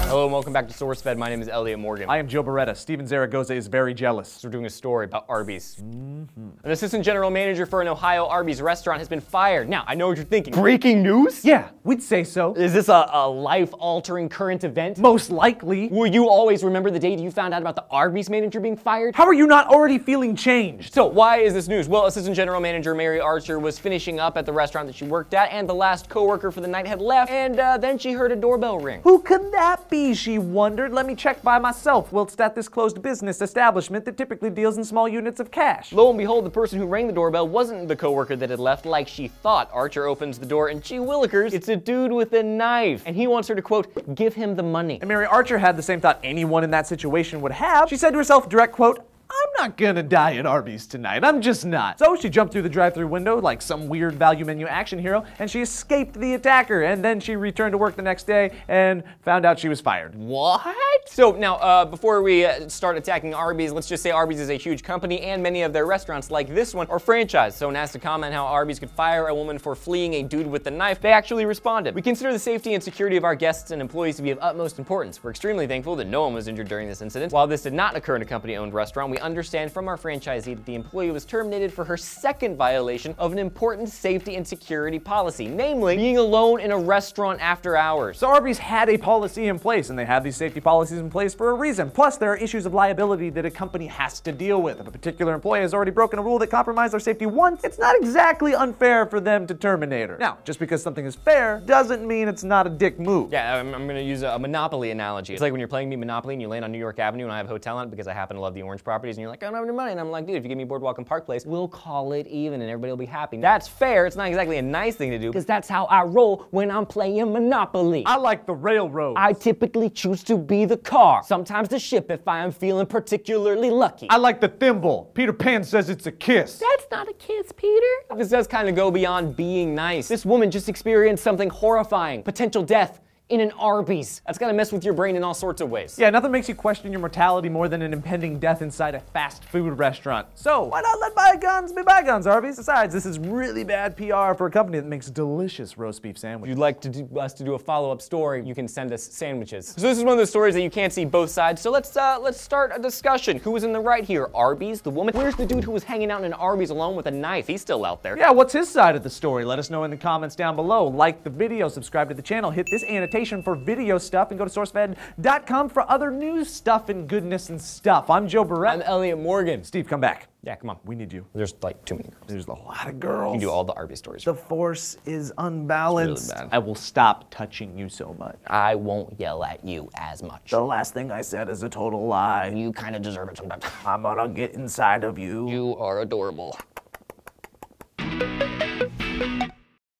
Hello and welcome back to SourceFed. My name is Elliot Morgan. I am Joe Beretta. Steven Zaragoza is very jealous. So we're doing a story about Arby's. An assistant general manager for an Ohio Arby's restaurant has been fired. Now, I know what you're thinking. Breaking news? Yeah, we'd say so. Is this a life-altering current event? Most likely. Will you always remember the day that you found out about the Arby's manager being fired? How are you not already feeling changed? So why is this news? Well, assistant general manager Mary Archer was finishing up at the restaurant that she worked at, and the last coworker for the night had left, and then she heard a doorbell ring. Who could that be, she wondered. Let me check by myself whilst at this closed business establishment that typically deals in small units of cash. Lo and behold, the person who rang the doorbell wasn't the coworker that had left like she thought. Archer opens the door and gee willikers, it's a dude with a knife. And he wants her to, quote, give him the money. And Mary Archer had the same thought anyone in that situation would have. She said to herself, direct quote, I'm not gonna die at Arby's tonight, I'm just not. So she jumped through the drive-thru window like some weird value menu action hero, and she escaped the attacker, and then she returned to work the next day and found out she was fired. What? So now, before we start attacking Arby's, let's just say Arby's is a huge company, and many of their restaurants, like this one, are franchised. So when asked to comment how Arby's could fire a woman for fleeing a dude with a knife, they actually responded. We consider the safety and security of our guests and employees to be of utmost importance. We're extremely thankful that no one was injured during this incident. While this did not occur in a company-owned restaurant, we understand from our franchisee that the employee was terminated for her second violation of an important safety and security policy, namely being alone in a restaurant after hours. So Arby's had a policy in place, and they have these safety policies in place for a reason. Plus, there are issues of liability that a company has to deal with. If a particular employee has already broken a rule that compromised their safety once, it's not exactly unfair for them to terminate her. Now, just because something is fair doesn't mean it's not a dick move. Yeah, I'm gonna use a Monopoly analogy. It's like when you're playing me Monopoly and you land on New York Avenue and I have a hotel on it because I happen to love the orange properties, and you're like, I don't have any money, and I'm like, dude, if you give me Boardwalk and Park Place, we'll call it even and everybody will be happy. That's fair. It's not exactly a nice thing to do because that's how I roll when I'm playing Monopoly. I like the railroad. I typically choose to be the car, sometimes the ship if I am feeling particularly lucky. I like the thimble. Peter Pan says it's a kiss. That's not a kiss, Peter. This does kind of go beyond being nice. This woman just experienced something horrifying, potential death in an Arby's. That's gonna mess with your brain in all sorts of ways. Yeah, nothing makes you question your mortality more than an impending death inside a fast food restaurant. So, why not let bygones be bygones, Arby's? Besides, this is really bad PR for a company that makes delicious roast beef sandwiches. If you'd like us to do a follow-up story, you can send us sandwiches. So this is one of those stories that you can't see both sides, so let's start a discussion. Who was in the right here? Arby's, the woman? Where's the dude who was hanging out in an Arby's alone with a knife? He's still out there. Yeah, what's his side of the story? Let us know in the comments down below. Like the video, subscribe to the channel, hit this annotation for video stuff, and go to SourceFed.com for other news stuff and goodness and stuff. I'm Joe Beretta. I'm Elliot Morgan. Steve, come back. Yeah, come on. We need you. There's like too many girls. There's a lot of girls. You can do all the Arby stories. The force is unbalanced. It's really bad. I will stop touching you so much. I won't yell at you as much. The last thing I said is a total lie. You kind of deserve it sometimes. I'm gonna get inside of you. You are adorable.